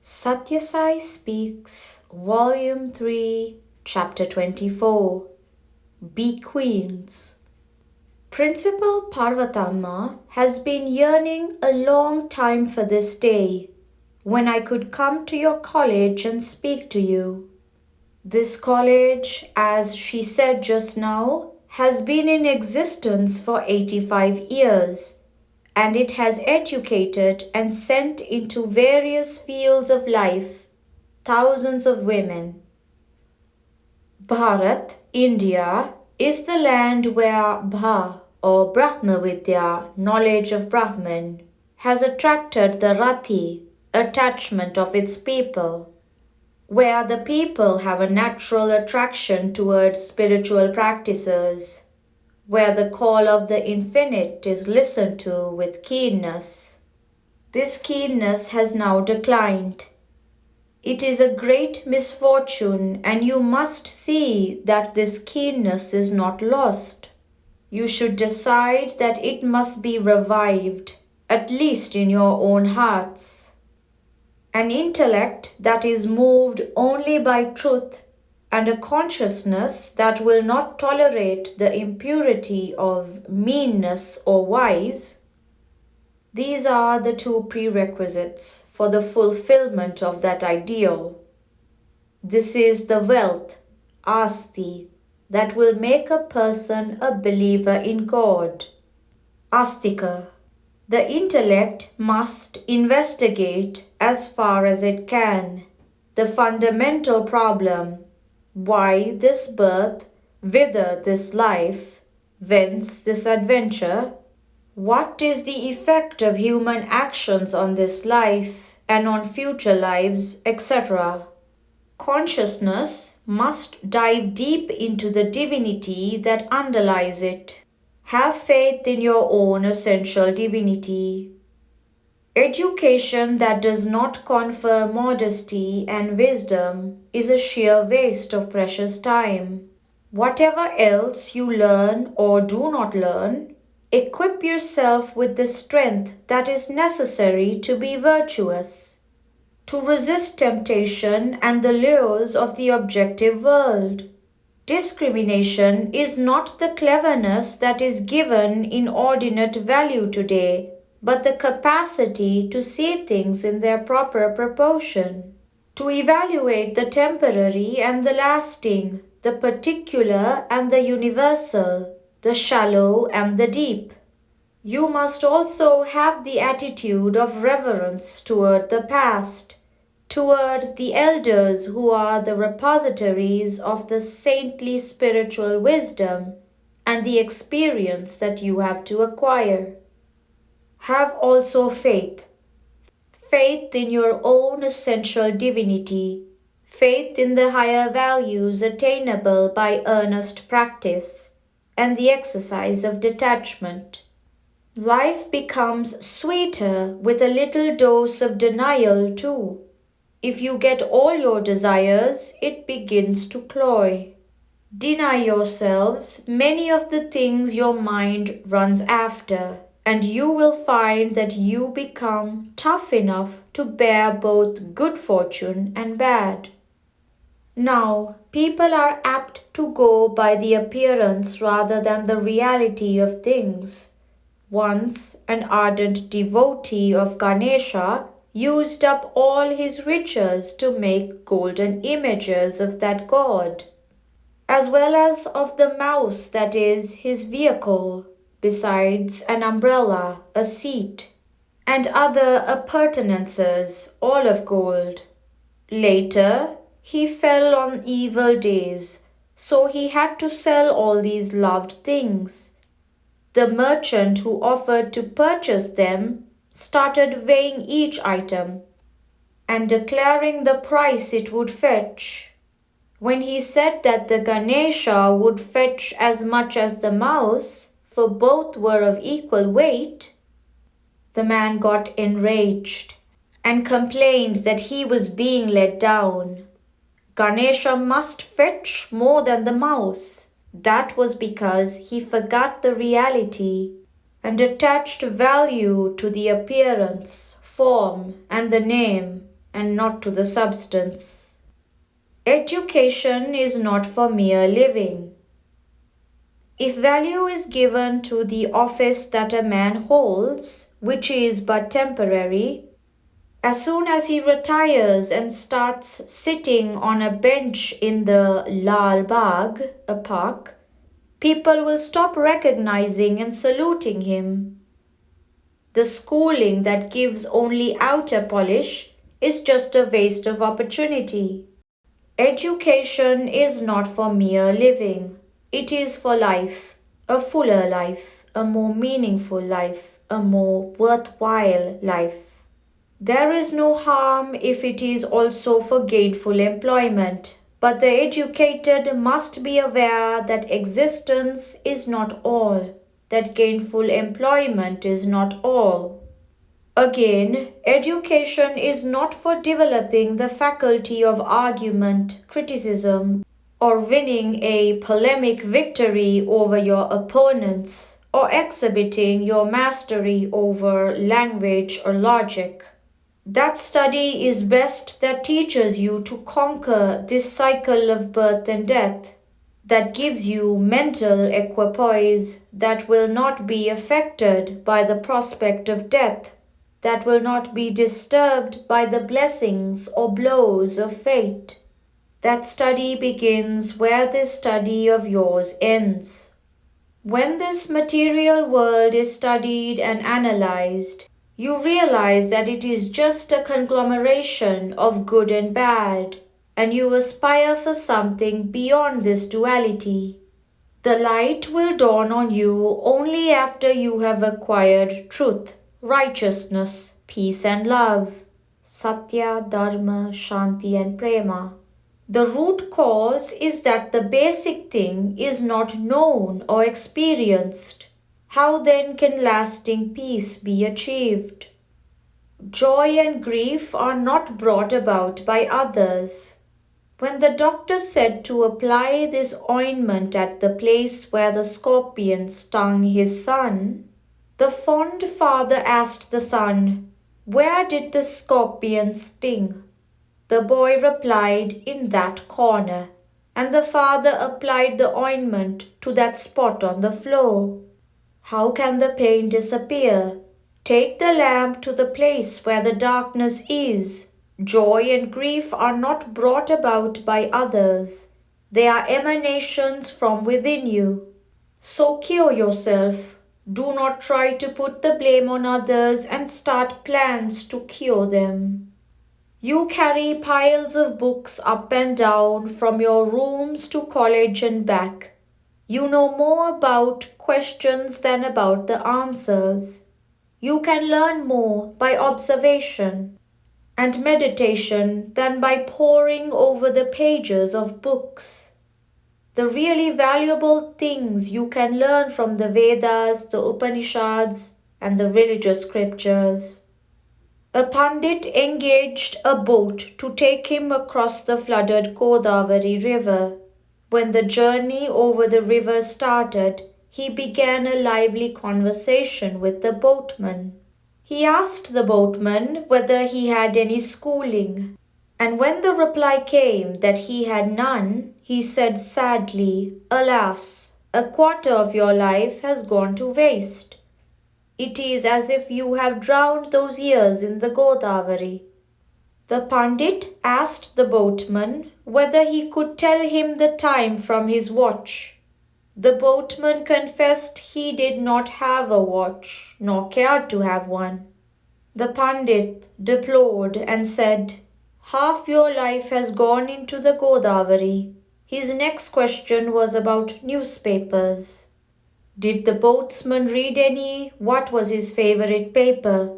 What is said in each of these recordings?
Sathya Sai Speaks, Volume 3, Chapter 24. Be Queens. Principal Parvatama has been yearning a long time for this day, when I could come to your college and speak to you. This college, as she said just now, has been in existence for 85 years. And it has educated and sent into various fields of life thousands of women. Bharat, India, is the land where Bha or Brahmavidya, knowledge of Brahman, has attracted the Rati, attachment of its people, where the people have a natural attraction towards spiritual practices, where the call of the infinite is listened to with keenness. This keenness has now declined. It is a great misfortune, and you must see that this keenness is not lost. You should decide that it must be revived, at least in your own hearts. An intellect that is moved only by truth and a consciousness that will not tolerate the impurity of meanness or vice, these are the two prerequisites for the fulfillment of that ideal. This is the wealth, asti, that will make a person a believer in God. Astika. The intellect must investigate as far as it can the fundamental problem: why this birth, whither this life, whence this adventure, what is the effect of human actions on this life and on future lives, etc. Consciousness must dive deep into the divinity that underlies it. Have faith in your own essential divinity. Education that does not confer modesty and wisdom is a sheer waste of precious time. Whatever else you learn or do not learn, equip yourself with the strength that is necessary to be virtuous, to resist temptation and the lures of the objective world. Discrimination is not the cleverness that is given inordinate value today, but the capacity to see things in their proper proportion, to evaluate the temporary and the lasting, the particular and the universal, the shallow and the deep. You must also have the attitude of reverence toward the past, toward the elders who are the repositories of the saintly spiritual wisdom and the experience that you have to acquire. Have also faith. Faith in your own essential divinity, faith in the higher values attainable by earnest practice and the exercise of detachment. Life becomes sweeter with a little dose of denial too. If you get all your desires, it begins to cloy. Deny yourselves many of the things your mind runs after, and you will find that you become tough enough to bear both good fortune and bad. Now, people are apt to go by the appearance rather than the reality of things. Once an ardent devotee of Ganesha used up all his riches to make golden images of that god, as well as of the mouse that is his vehicle, besides an umbrella, a seat, and other appurtenances, all of gold. Later, he fell on evil days, so he had to sell all these loved things. The merchant who offered to purchase them started weighing each item and declaring the price it would fetch. When he said that the Ganesha would fetch as much as the mouse, for both were of equal weight, the man got enraged and complained that he was being let down. Ganesha must fetch more than the mouse. That was because he forgot the reality and attached value to the appearance, form, and the name, and not to the substance. Education is not for mere living. If value is given to the office that a man holds, which is but temporary, as soon as he retires and starts sitting on a bench in the Lal Bagh, a park, people will stop recognizing and saluting him. The schooling that gives only outer polish is just a waste of opportunity. Education is not for mere living. It is for life, a fuller life, a more meaningful life, a more worthwhile life. There is no harm if it is also for gainful employment, but the educated must be aware that existence is not all, that gainful employment is not all. Again, education is not for developing the faculty of argument, criticism, or winning a polemic victory over your opponents, or exhibiting your mastery over language or logic. That study is best that teaches you to conquer this cycle of birth and death, that gives you mental equipoise that will not be affected by the prospect of death, that will not be disturbed by the blessings or blows of fate. That study begins where this study of yours ends. When this material world is studied and analyzed, you realize that it is just a conglomeration of good and bad, and you aspire for something beyond this duality. The light will dawn on you only after you have acquired truth, righteousness, peace, and love. Satya, Dharma, Shanti, and Prema. The root cause is that the basic thing is not known or experienced. How then can lasting peace be achieved? Joy and grief are not brought about by others. When the doctor said to apply this ointment at the place where the scorpion stung his son, the fond father asked the son, "Where did the scorpion sting?" The boy replied, "In that corner," and the father applied the ointment to that spot on the floor. How can the pain disappear? Take the lamp to the place where the darkness is. Joy and grief are not brought about by others. They are emanations from within you. So cure yourself. Do not try to put the blame on others and start plans to cure them. You carry piles of books up and down from your rooms to college and back. You know more about questions than about the answers. You can learn more by observation and meditation than by poring over the pages of books. The really valuable things you can learn from the Vedas, the Upanishads, and the religious scriptures. A Pandit engaged a boat to take him across the flooded Godavari river. When the journey over the river started, he began a lively conversation with the boatman. He asked the boatman whether he had any schooling, and when the reply came that he had none, he said sadly, "Alas, a quarter of your life has gone to waste. It is as if you have drowned those years in the Godavari." The Pandit asked the boatman whether he could tell him the time from his watch. The boatman confessed he did not have a watch, nor cared to have one. The Pandit deplored and said, "Half your life has gone into the Godavari." His next question was about newspapers. Did the boatsman read any? What was his favorite paper?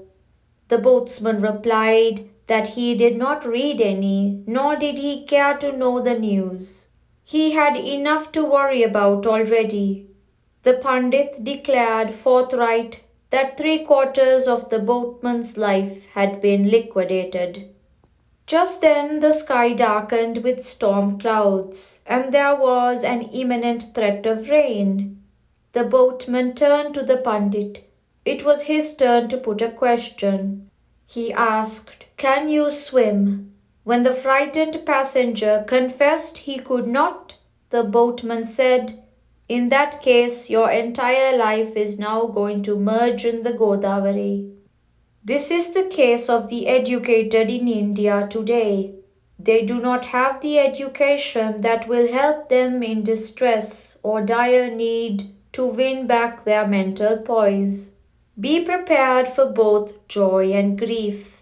The boatsman replied that he did not read any, nor did he care to know the news. He had enough to worry about already. The Pandit declared forthright that 3/4 of the boatman's life had been liquidated. Just then the sky darkened with storm clouds, and there was an imminent threat of rain. The boatman turned to the Pandit. It was his turn to put a question. He asked, Can you swim? When the frightened passenger confessed he could not, the boatman said, in that case, your entire life is now going to merge in the Godavari. This is the case of the educated in India today. They do not have the education that will help them in distress or dire need to win back their mental poise. Be prepared for both joy and grief.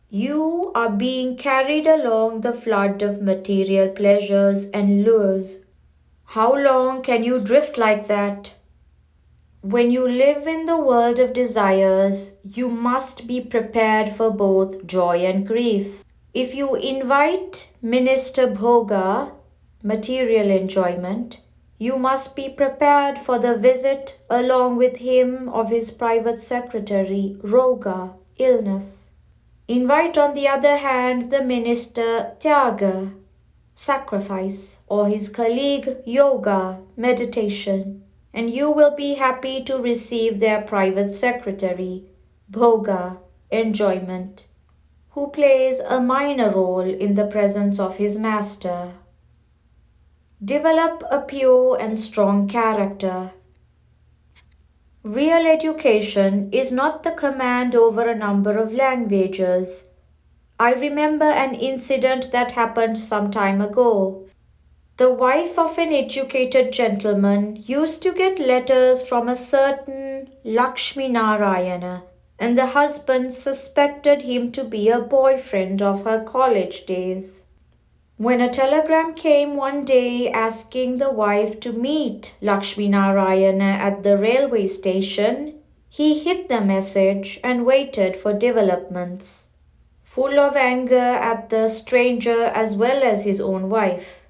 You are being carried along the flood of material pleasures and lures. How long can you drift like that? When you live in the world of desires, you must be prepared for both joy and grief. If you invite Minister Bhoga, material enjoyment, you must be prepared for the visit along with him of his private secretary, Roga, illness. Invite on the other hand the minister Tyaga, sacrifice, or his colleague Yoga, meditation, and you will be happy to receive their private secretary, Bhoga, enjoyment, who plays a minor role in the presence of his master. Develop a pure and strong character. Real education is not the command over a number of languages. I remember an incident that happened some time ago. The wife of an educated gentleman used to get letters from a certain Lakshmi Narayana, and the husband suspected him to be a boyfriend of her college days. When a telegram came one day asking the wife to meet Lakshmi Narayana at the railway station, he hid the message and waited for developments, full of anger at the stranger as well as his own wife.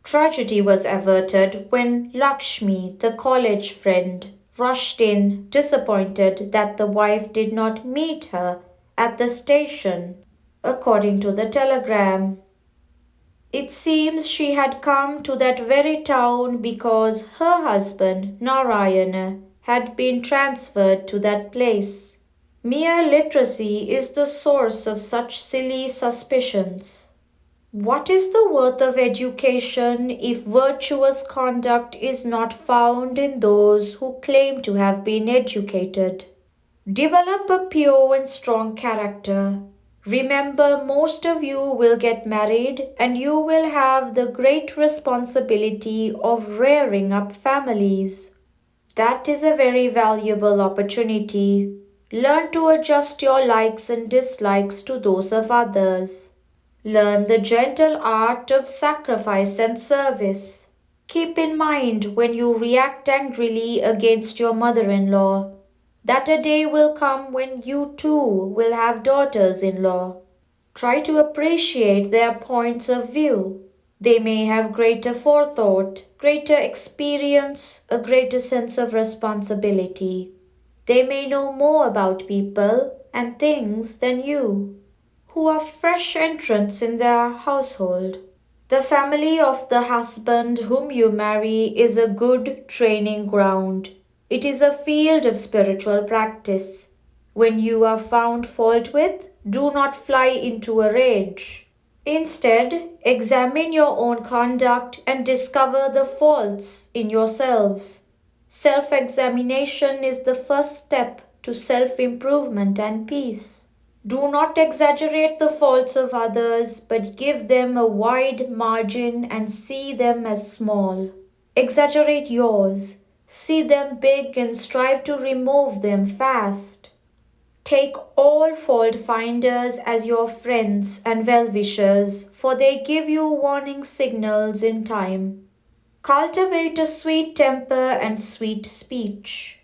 Tragedy was averted when Lakshmi, the college friend, rushed in, disappointed that the wife did not meet her at the station, according to the telegram. It seems she had come to that very town because her husband, Narayana, had been transferred to that place. Mere literacy is the source of such silly suspicions. What is the worth of education if virtuous conduct is not found in those who claim to have been educated? Develop a pure and strong character. Remember, most of you will get married and you will have the great responsibility of rearing up families. That is a very valuable opportunity. Learn to adjust your likes and dislikes to those of others. Learn the gentle art of sacrifice and service. Keep in mind when you react angrily against your mother-in-law that a day will come when you too will have daughters-in-law. Try to appreciate their points of view. They may have greater forethought, greater experience, a greater sense of responsibility. They may know more about people and things than you, who are fresh entrants in their household. The family of the husband whom you marry is a good training ground. It is a field of spiritual practice. When you are found fault with, do not fly into a rage. Instead, examine your own conduct and discover the faults in yourselves. Self-examination is the first step to self-improvement and peace. Do not exaggerate the faults of others, but give them a wide margin and see them as small. Exaggerate yours. See them big and strive to remove them fast. Take all fault finders as your friends and well-wishers, for they give you warning signals in time. Cultivate a sweet temper and sweet speech.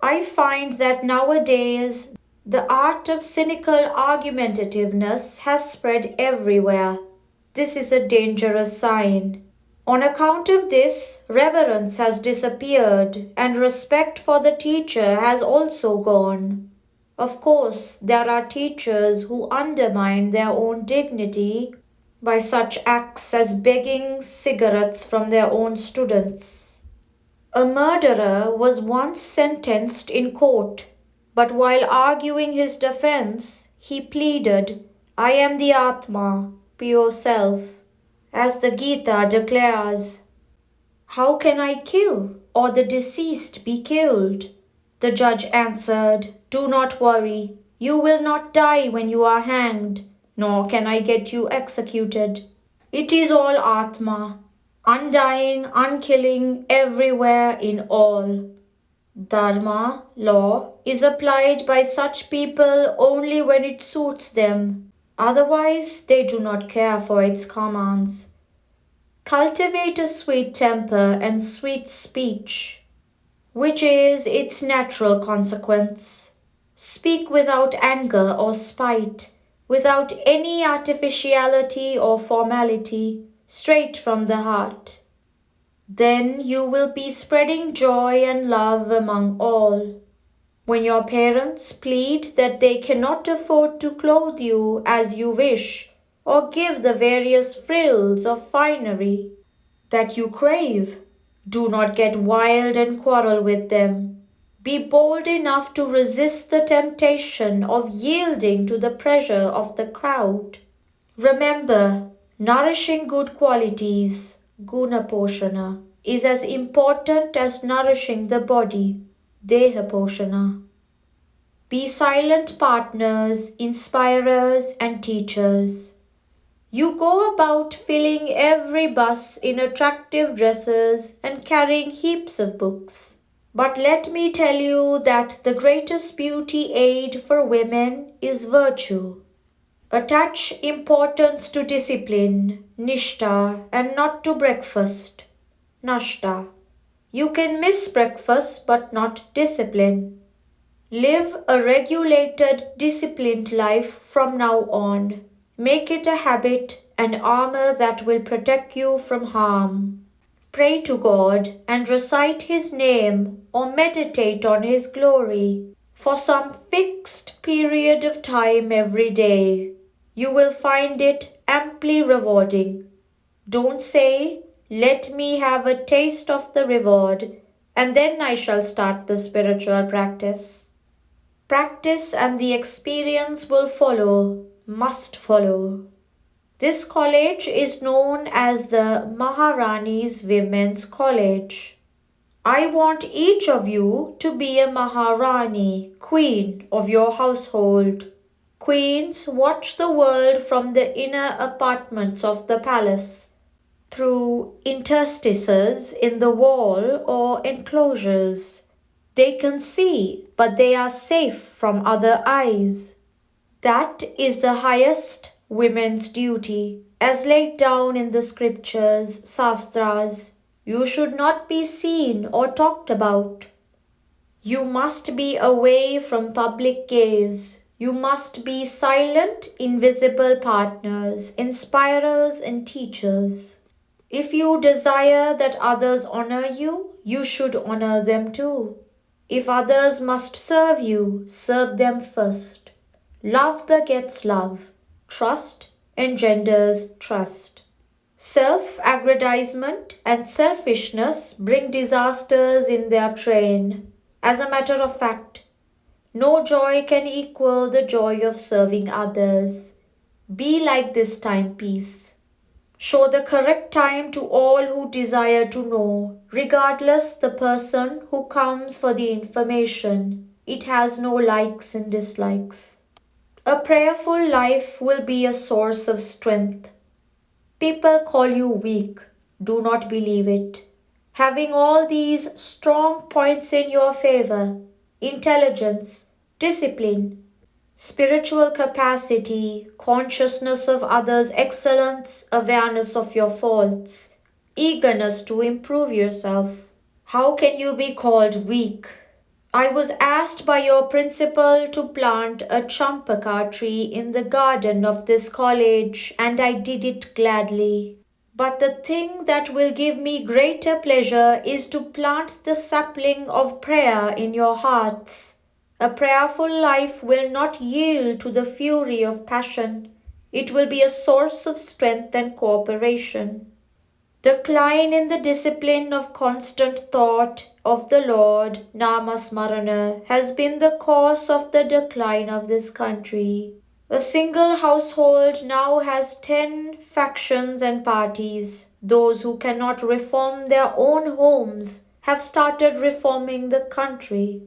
I find that nowadays the art of cynical argumentativeness has spread everywhere. This is a dangerous sign. On account of this, reverence has disappeared and respect for the teacher has also gone. Of course, there are teachers who undermine their own dignity by such acts as begging cigarettes from their own students. A murderer was once sentenced in court, but while arguing his defense, He pleaded, I am the Atma, pure self, as the Gita declares. How can I kill or the deceased be killed? The judge answered, Do not worry, you will not die when you are hanged, nor can I get you executed. It is all Atma, undying, unkilling, everywhere in all. Dharma, law, is applied by such people only when it suits them. Otherwise, they do not care for its commands. Cultivate a sweet temper and sweet speech, which is its natural consequence. Speak without anger or spite, without any artificiality or formality, straight from the heart. Then you will be spreading joy and love among all. When your parents plead that they cannot afford to clothe you as you wish, or give the various frills of finery that you crave, do not get wild and quarrel with them. Be bold enough to resist the temptation of yielding to the pressure of the crowd. Remember, nourishing good qualities, guna poshana, is as important as nourishing the body, deha poshana. Be silent partners, inspirers, and teachers. You go about filling every bus in attractive dresses and carrying heaps of books. But let me tell you that the greatest beauty aid for women is virtue. Attach importance to discipline, nishta, and not to breakfast, nashta. You can miss breakfast but not discipline. Live a regulated, disciplined life from now on. Make it a habit, an armor that will protect you from harm. Pray to God and recite His name or meditate on His glory for some fixed period of time every day. You will find it amply rewarding. Don't say, Let me have a taste of the reward, and then I shall start the spiritual practice. Practice and the experience will follow, must follow. This college is known as the Maharani's Women's College. I want each of you to be a Maharani, queen of your household. Queens watch the world from the inner apartments of the palace, through interstices in the wall or enclosures. They can see, but they are safe from other eyes. That is the highest women's duty, as laid down in the scriptures, sastras. You should not be seen or talked about. You must be away from public gaze. You must be silent, invisible partners, inspirers, and teachers. If you desire that others honor you, you should honor them too. If others must serve you, serve them first. Love begets love. Trust engenders trust. Self-aggrandizement and selfishness bring disasters in their train. As a matter of fact, no joy can equal the joy of serving others. Be like this timepiece. Show the correct time to all who desire to know, regardless the person who comes for the information. It has no likes and dislikes. A prayerful life will be a source of strength. People call you weak. Do not believe it. Having all these strong points in your favor, intelligence, discipline, spiritual capacity, consciousness of others' excellence, awareness of your faults, eagerness to improve yourself. How can you be called weak? I was asked by your principal to plant a champaka tree in the garden of this college, and I did it gladly. But the thing that will give me greater pleasure is to plant the sapling of prayer in your hearts. A prayerful life will not yield to the fury of passion. It will be a source of strength and cooperation. Decline in the discipline of constant thought of the Lord, Namasmarana, has been the cause of the decline of this country. A single household now has 10 factions and parties. Those who cannot reform their own homes have started reforming the country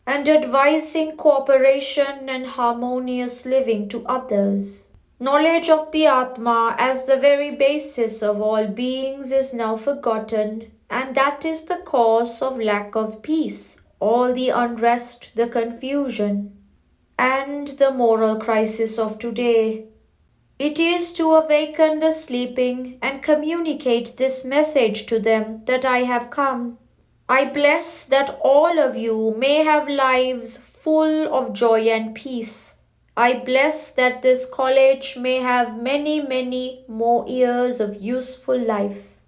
and advising cooperation and harmonious living to others. Knowledge of the Atma as the very basis of all beings is now forgotten, and that is the cause of lack of peace, all the unrest, the confusion, and the moral crisis of today. It is to awaken the sleeping and communicate this message to them that I have come. I bless that all of you may have lives full of joy and peace. I bless that this college may have many, many more years of useful life.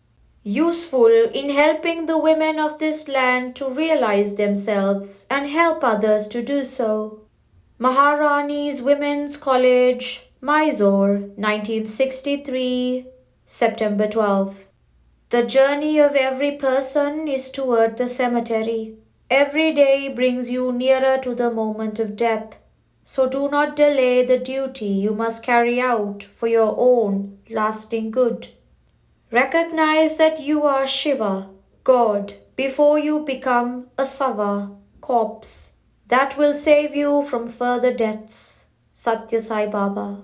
Useful in helping the women of this land to realize themselves and help others to do so. Maharani's Women's College, Mysore, 1963, September 12. The journey of every person is toward the cemetery. Every day brings you nearer to the moment of death. So do not delay the duty you must carry out for your own lasting good. Recognize that you are Shiva, God, before you become a Sava, corpse. That will save you from further deaths. Sathya Sai Baba.